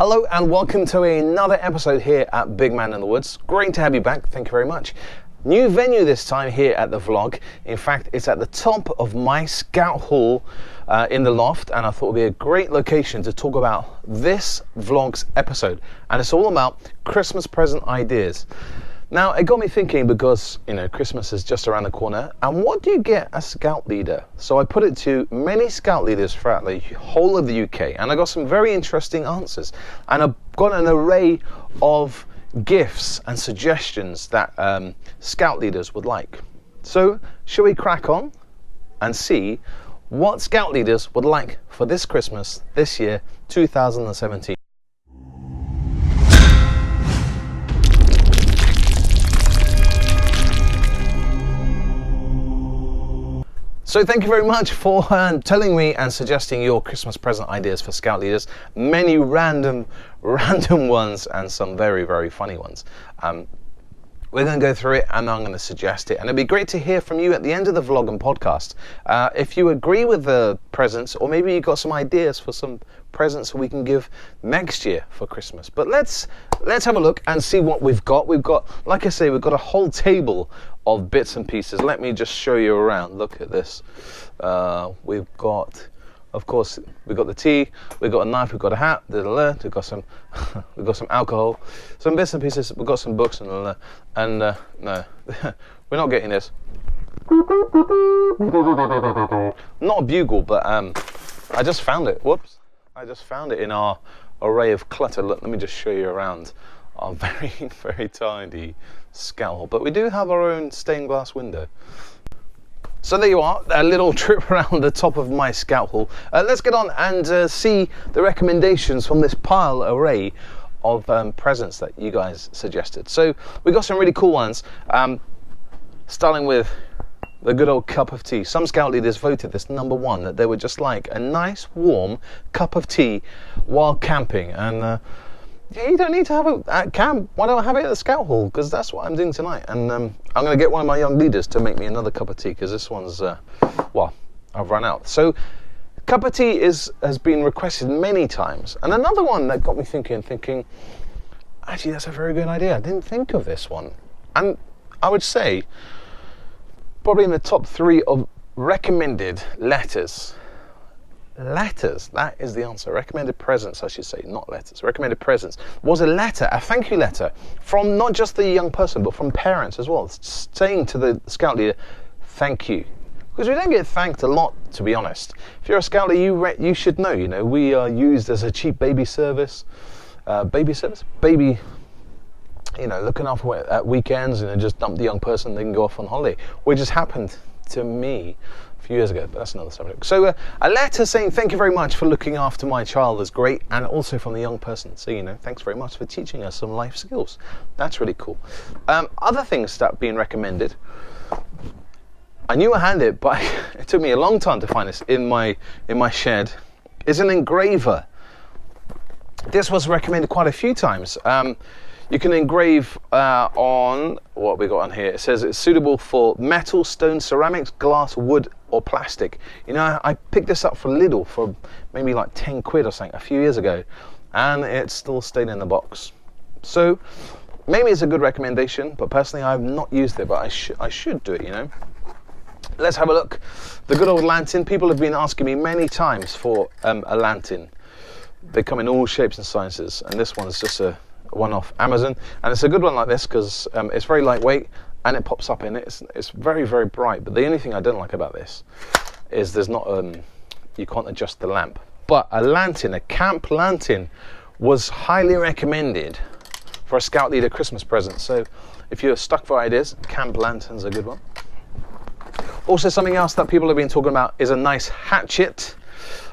Hello and welcome to another episode here at Big Man in the Woods. Great to have you back, thank you very much. New venue this time here at the vlog. In fact, it's at the top of my scout hall in the loft, and I thought it would be a great location to talk about this vlog's episode. And it's all about Christmas present ideas. Now, it got me thinking because, you know, Christmas is just around the corner, and what do you get as scout leader? So I put it to many scout leaders throughout the whole of the UK, and I got some very interesting answers. And I've got an array of gifts and suggestions that scout leaders would like. So, shall we crack on and see what scout leaders would like for this Christmas, this year, 2017? So thank you very much for telling me and suggesting your Christmas present ideas for scout leaders. Many random ones and some very, very funny ones. We're going to go through it and I'm going to suggest it. And it'd be great to hear from you at the end of the vlog and podcast. If you agree with the presents, or maybe you got some ideas for some presents we can give next year for Christmas. But let's have a look and see what we've got. We've got, like I say, we've got a whole table of bits and pieces. Let me just show you around. Look at this. We've got, of course, we've got the tea, we've got a knife, we've got a hat, we've got some we've got some alcohol, some bits and pieces, we've got some books no, we're not getting this. Not a bugle, but I just found it. Whoops. I just found it in our array of clutter. Look, let me just show you around our very, very tidy scout hall. But we do have our own stained glass window. So there you are, a little trip around the top of my scout hall. Let's get on and see the recommendations from this pile array of presents that you guys suggested. So we got some really cool ones, starting with the good old cup of tea. Some scout leaders voted this number one, that they would just like a nice warm cup of tea while camping. And you don't need to have it at camp. Why don't I have it at the scout hall? Because that's what I'm doing tonight. And I'm going to get one of my young leaders to make me another cup of tea, because this one's, well, I've run out. So cup of tea has been requested many times. And another one that got me thinking, actually, that's a very good idea. I didn't think of this one. And I would say, probably in the top 3 of recommended letters. Letters, that is the answer. Recommended presents, I should say, not letters. Recommended presents was a letter, a thank you letter, from not just the young person, but from parents as well, saying to the scout leader, thank you. Because we don't get thanked a lot, to be honest. If you're a scout leader, you should know, you know, we are used as a cheap baby service. Baby, you know, looking after at weekends, and just dump the young person, they can go off on holiday, which just happened to me a few years ago, but that's another subject. So a letter saying thank you very much for looking after my child is great, and also from the young person. So, you know, thanks very much for teaching us some life skills. That's really cool. Other things that are being recommended, I knew I had it, but it took me a long time to find this in my shed, is an engraver. This was recommended quite a few times. You can engrave on, what we got on here, it says it's suitable for metal, stone, ceramics, glass, wood or plastic. You know, I picked this up for Lidl for maybe like 10 quid or something a few years ago, and it's still stayed in the box. So maybe it's a good recommendation, but personally I've not used it, but I should do it, you know. Let's have a look. The good old lantern. People have been asking me many times for a lantern. They come in all shapes and sizes, and this one's just a one off Amazon, and it's a good one like this because it's very lightweight and it pops up in it. It's very, very bright, but the only thing I don't like about this is there's not you can't adjust the lamp. But a lantern, a camp lantern, was highly recommended for a scout leader Christmas present. So if you're stuck for ideas, camp lantern's a good one. Also, something else that people have been talking about is a nice hatchet.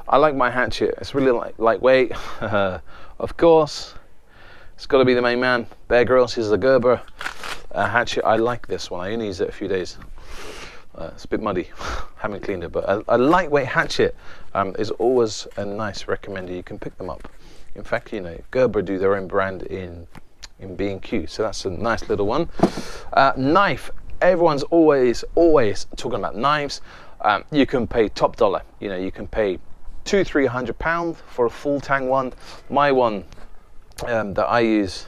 I like my hatchet. It's really lightweight. Of course, it's got to be the main man. Bear Grylls is the Gerber hatchet. I like this one. I only use it a few days. It's a bit muddy. Haven't cleaned it, but a lightweight hatchet is always a nice recommender. You can pick them up. In fact, you know, Gerber do their own brand in B&Q, so that's a nice little one. Knife. Everyone's always talking about knives. You can pay top dollar. You know, you can pay £200-300 for a full tang one. My one that I use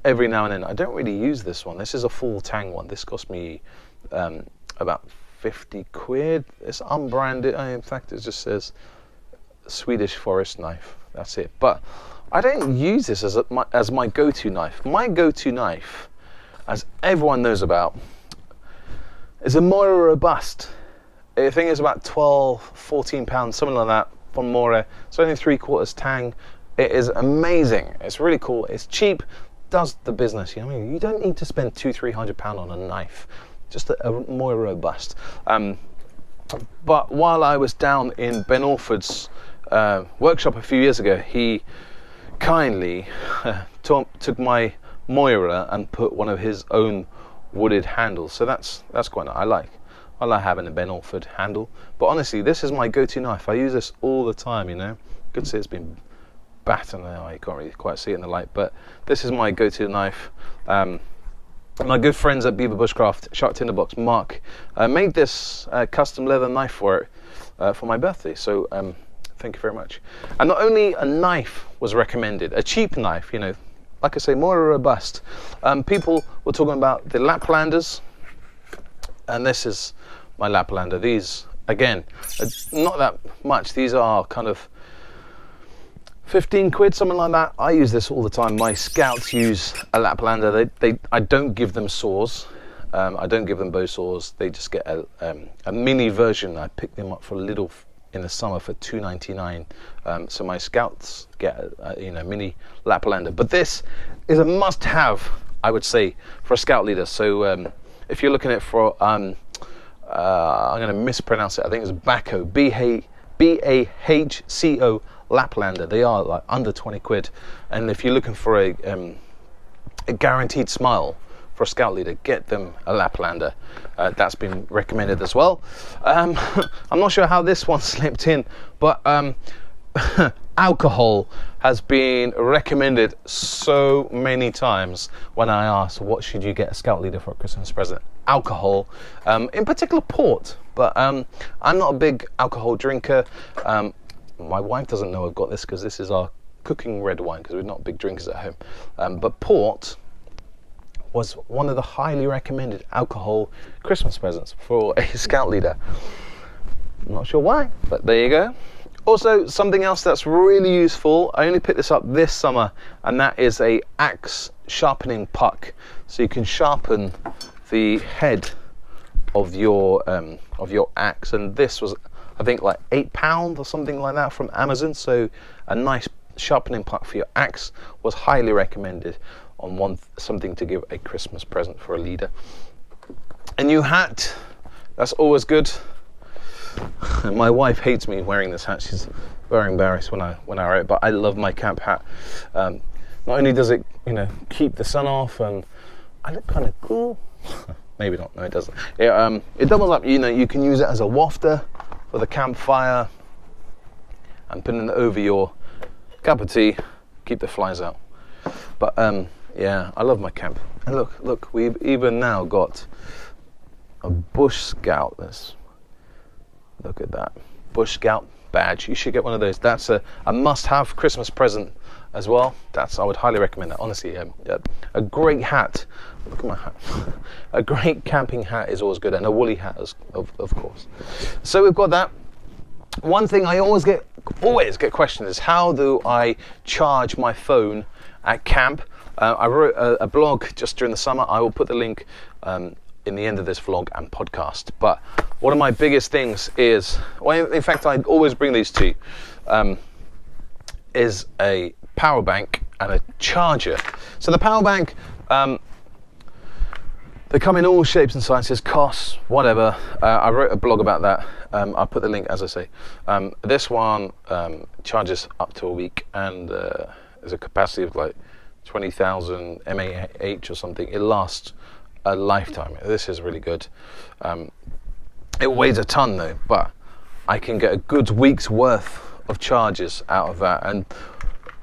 every now and then. I don't really use this one. This is a full tang one. This cost me about 50 quid. It's unbranded. In fact, it just says Swedish forest knife. That's it. But I don't use this as my go-to knife. My go-to knife, as everyone knows about, is a Moira Robust. I think it's about 12, 14 pounds, something like that, from Moira. It's only 3/4 tang. It is amazing. It's really cool. It's cheap, does the business. You know what I mean? You don't need to spend £200-300 on a knife. Just a more robust. But while I was down in Ben Orford's workshop a few years ago, he kindly took my Moira and put one of his own wooded handles. So that's quite nice. I like having a Ben Orford handle. But honestly, this is my go-to knife. I use this all the time. You know, you can see it's been battered now. You can't really quite see it in the light, but this is my go-to knife. My good friends at Beaver Bushcraft, Shark Tinderbox, Mark, made this custom leather knife for my birthday. So thank you very much. And not only a knife was recommended, a cheap knife, you know, like I say, more robust. People were talking about the Laplanders, and this is my Laplander. These, again, not that much. These are kind of 15 quid, something like that. I use this all the time. My scouts use a Laplander. I don't give them saws. I don't give them bow saws. They just get a mini version. I pick them up for Lidl in the summer for $2.99. So my scouts get a mini Laplander. But this is a must-have, I would say, for a scout leader. So if you're looking at for, I'm going to mispronounce it. I think it's Baco, B-A-H-C-O. Laplander. They are like under 20 quid, and if you're looking for a guaranteed smile for a scout leader, get them a Laplander. That's been recommended as well. I'm not sure how this one slipped in, but alcohol has been recommended so many times when I ask what should you get a scout leader for a Christmas present. Alcohol, in particular port, but I'm not a big alcohol drinker. My wife doesn't know I've got this because this is our cooking red wine because we're not big drinkers at home. But port was one of the highly recommended alcohol Christmas presents for a scout leader. I'm not sure why, but there you go. Also, something else that's really useful, I only picked this up this summer, and that is a axe sharpening puck. So you can sharpen the head of your axe, and this was, I think, like £8 or something like that from Amazon. So a nice sharpening puck for your axe was highly recommended on something to give a Christmas present for a leader. A new hat, that's always good. My wife hates me wearing this hat. She's very embarrassed when I wear it, but I love my camp hat. Not only does it, keep the sun off, and I look kind of cool. Maybe not. No, it doesn't. It doubles up. You can use it as a wafter for the campfire and putting it over your cup of tea, keep the flies out. But yeah, I love my camp. And look, we've even now got a Bush Scout. Look at that, Bush Scout badge. You should get one of those. That's a must-have Christmas present as well. I would highly recommend that. Honestly, a great hat. Look at my hat. A great camping hat is always good, and a woolly hat, of course. So we've got that. One thing I always get questioned is, how do I charge my phone at camp? I wrote a blog just during the summer. I will put the link in the end of this vlog and podcast. But one of my biggest things is, well, in fact, I always bring these to you, is a power bank and a charger. So the power bank, they come in all shapes and sizes, costs, whatever. I wrote a blog about that. I'll put the link, as I say. This one charges up to a week, and there's a capacity of like 20,000 mAh or something. It lasts a lifetime. This is really good. It weighs a ton though, but I can get a good week's worth of charges out of that. And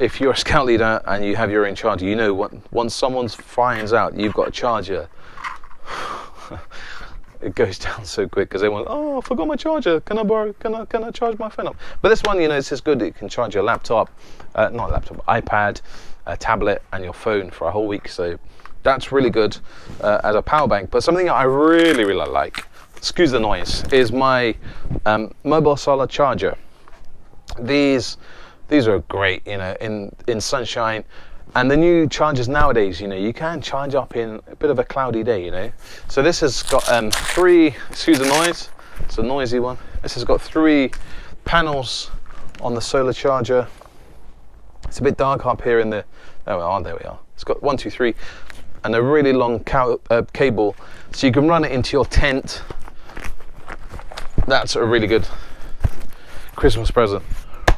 if you're a scout leader and you have your own charger, once someone finds out you've got a charger, it goes down so quick because everyone's, oh, I forgot my charger. Can I borrow? Can I charge my phone up? But this one, you know, it's just good. It can charge your laptop, not laptop, iPad, tablet, and your phone for a whole week. So that's really good as a power bank. But something I really like, excuse the noise, is my mobile solar charger. These are great, you know, in sunshine. And the new chargers nowadays, you know, you can charge up in a bit of a cloudy day, you know. So this has got 3, excuse the noise, it's a noisy one. This has got 3 panels on the solar charger. It's a bit dark up here in the, there we are. It's got 1, 2, 3, and a really long cable, so you can run it into your tent. That's a really good Christmas present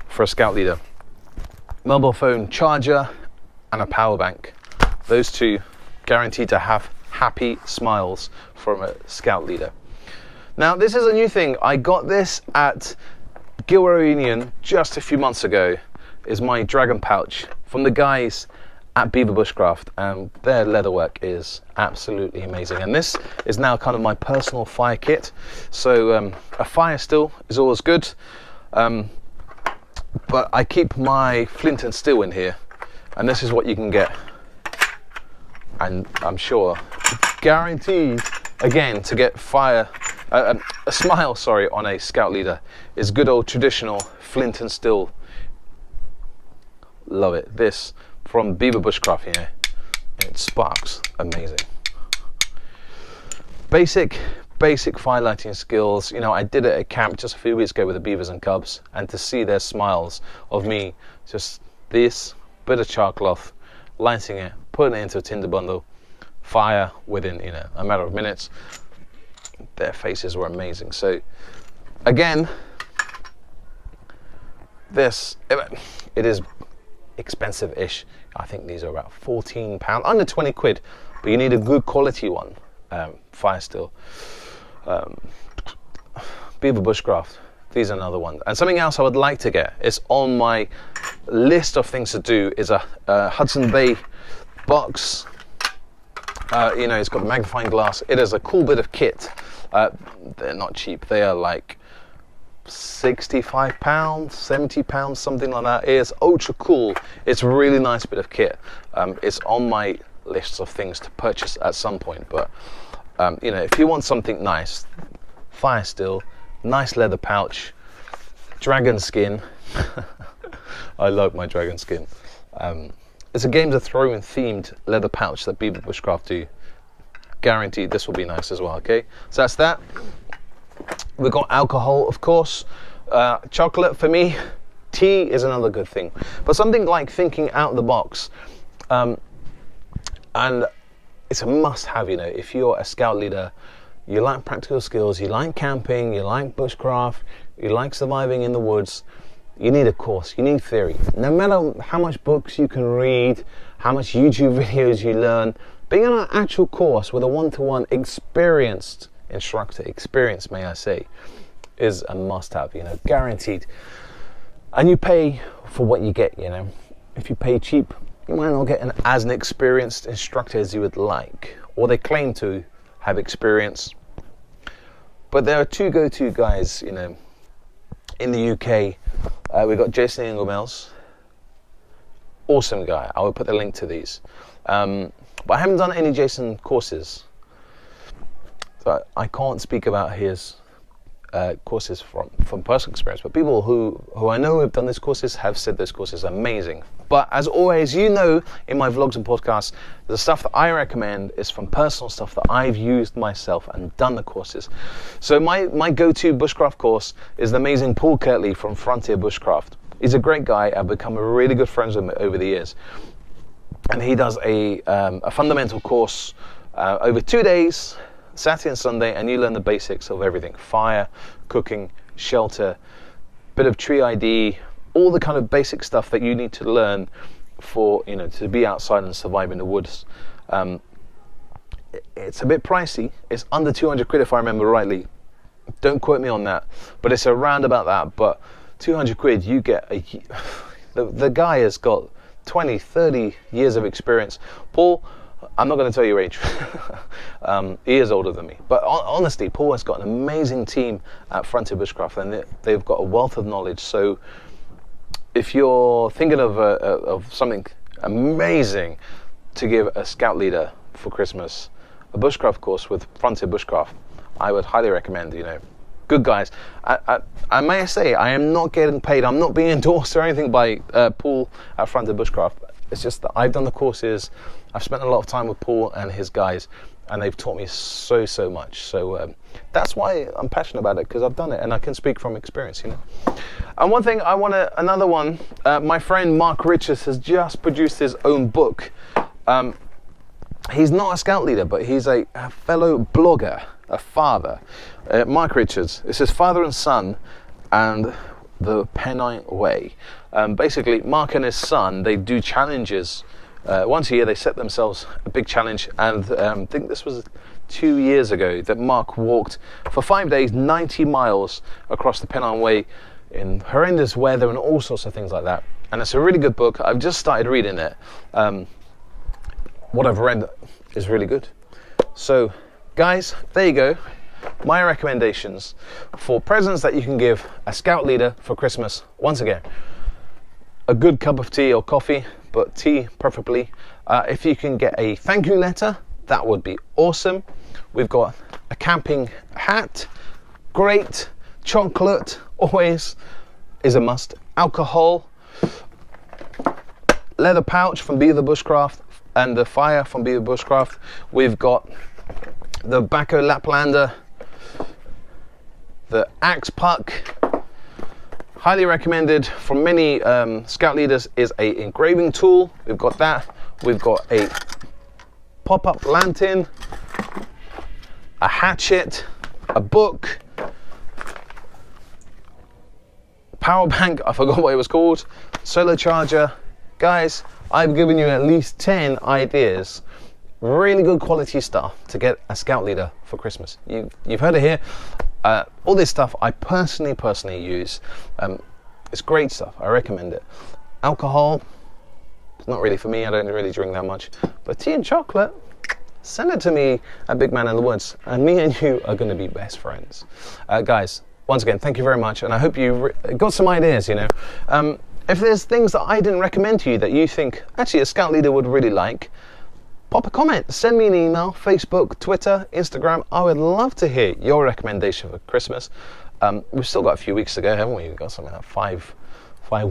for a scout leader. Mobile phone charger and a power bank. Those 2 guaranteed to have happy smiles from a scout leader. Now, this is a new thing. I got this at Gilroy Union just a few months ago. Is my dragon pouch from the guys at Beaver Bushcraft, and their leatherwork is absolutely amazing. And this is now kind of my personal fire kit. So a fire still is always good, but I keep my flint and steel in here. And this is what you can get, and I'm sure guaranteed again to get a smile, sorry, on a scout leader is good old traditional flint and steel. Love it. This from Beaver Bushcraft, you know, it sparks amazing. Basic fire lighting skills. You know, I did it at camp just a few weeks ago with the beavers and cubs, and to see their smiles of me, just this bit of char cloth, lighting it, putting it into a tinder bundle, fire within, you know, a matter of minutes. Their faces were amazing. So again, this, it is expensive-ish. I think these are about £14, under 20 quid, but you need a good quality one. Fire steel. Beaver Bushcraft. These are another one. And something else I would like to get, is on my list of things to do, is a Hudson Bay box. You know, it's got the magnifying glass. It is a cool bit of kit. They're not cheap. They are like £65, £70, something like that. It is ultra cool. It's a really nice bit of kit. It's on my list of things to purchase at some point. But you know, if you want something nice, fire steel, nice leather pouch, dragon skin. I love my dragon skin. It's a Games of Thrones themed leather pouch that Beaver Bushcraft do. Guaranteed this will be nice as well, okay? So that's that. We've got alcohol, of course. Chocolate for me. Tea is another good thing. But something like thinking out of the box. And it's a must-have, you know, if you're a scout leader, you like practical skills, you like camping, you like bushcraft, you like surviving in the woods, you need a course, you need theory. No matter how much books you can read, how much YouTube videos you learn, being on an actual course with a one-to-one experienced instructor, may I say, is a must-have, you know, guaranteed. And you pay for what you get, you know. If you pay cheap, you might not get as an experienced instructor as you would like, or they claim to have experience. But there are 2 go-to guys, you know, in the UK. We've got Jason Inglemells, awesome guy. I will put the link to these. But I haven't done any Jason courses, so I can't speak about his courses from personal experience. But people who I know have done these courses have said those courses are amazing. But as always, you know, in my vlogs and podcasts, the stuff that I recommend is from personal stuff that I've used myself and done the courses. So my go-to bushcraft course is the amazing Paul Kirtley from Frontier Bushcraft. He's a great guy. I've become really good friends with him over the years. And he does a fundamental course over 2 days, Saturday and Sunday, and you learn the basics of everything: fire, cooking, shelter, bit of tree ID, all the kind of basic stuff that you need to learn for, you know, to be outside and survive in the woods. It's a bit pricey. It's under 200 quid if I remember rightly. Don't quote me on that, but it's around about that. But 200 quid, you get the guy has got 20, 30 years of experience. Paul, I'm not going to tell you your age. He is older than me. But honestly, Paul has got an amazing team at Frontier Bushcraft, and they've got a wealth of knowledge. So if you're thinking of something amazing to give a scout leader for Christmas, a bushcraft course with Frontier Bushcraft, I would highly recommend. Good guys. I may say I am not getting paid. I'm not being endorsed or anything by Paul at Frontier Bushcraft. It's just that I've done the courses. I've spent a lot of time with Paul and his guys, and they've taught me so much. So that's why I'm passionate about it, because I've done it and I can speak from experience. And one thing another one. My friend Mark Richards has just produced his own book. He's not a scout leader, but he's a fellow blogger, a father. Mark Richards. It's his father and son, and the Pennine Way. Basically, Mark and his son, they do challenges. Once a year, they set themselves a big challenge, and I think this was 2 years ago that Mark walked for 5 days, 90 miles across the Pennine Way in horrendous weather and all sorts of things like that. And it's a really good book. I've just started reading it. What I've read is really good. So, guys, there you go. My recommendations for presents that you can give a scout leader for Christmas. Once again, a good cup of tea or coffee, but tea preferably. If you can get a thank you letter, that would be awesome. We've got a camping hat, great. Chocolate always is a must. Alcohol, leather pouch from Be the Bushcraft, and the fire from Be the Bushcraft. We've got the Baco Laplander, the axe puck. Highly recommended from many scout leaders is a engraving tool. We've got that. We've got a pop-up lantern, a hatchet, a book, power bank, I forgot what it was called, solar charger. Guys, I've given you at least 10 ideas. Really good quality stuff to get a scout leader for Christmas. You've heard it here. All this stuff I personally use. It's great stuff. I recommend it. Alcohol, it's not really for me. I don't really drink that much. But tea and chocolate, send it to me at Big Man in the Woods, and me and you are going to be best friends. Guys, once again, thank you very much, and I hope you got some ideas. If there's things that I didn't recommend to you that you think actually a scout leader would really like, pop a comment, send me an email, Facebook, Twitter, Instagram. I would love to hear your recommendation for Christmas. We've still got a few weeks to go, haven't we? We've got something like five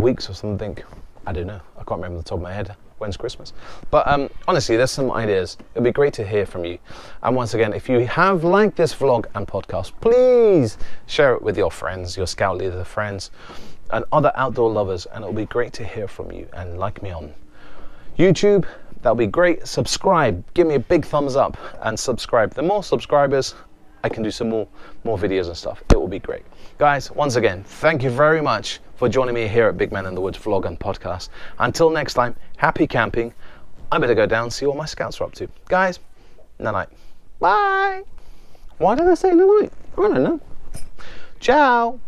weeks or something. I don't know. I can't remember off the top of my head when's Christmas. But honestly, there's some ideas. It'd be great to hear from you. And once again, if you have liked this vlog and podcast, please share it with your friends, your scout leader friends, and other outdoor lovers. And it'll be great to hear from you. And like me on YouTube, that'll be great. Subscribe. Give me a big thumbs up and subscribe. The more subscribers, I can do some more videos and stuff. It will be great. Guys, once again, thank you very much for joining me here at Big Man in the Woods vlog and podcast. Until next time, happy camping. I better go down and see what my scouts are up to. Guys, night-night. Bye. Why did I say night-night? I don't know. Ciao.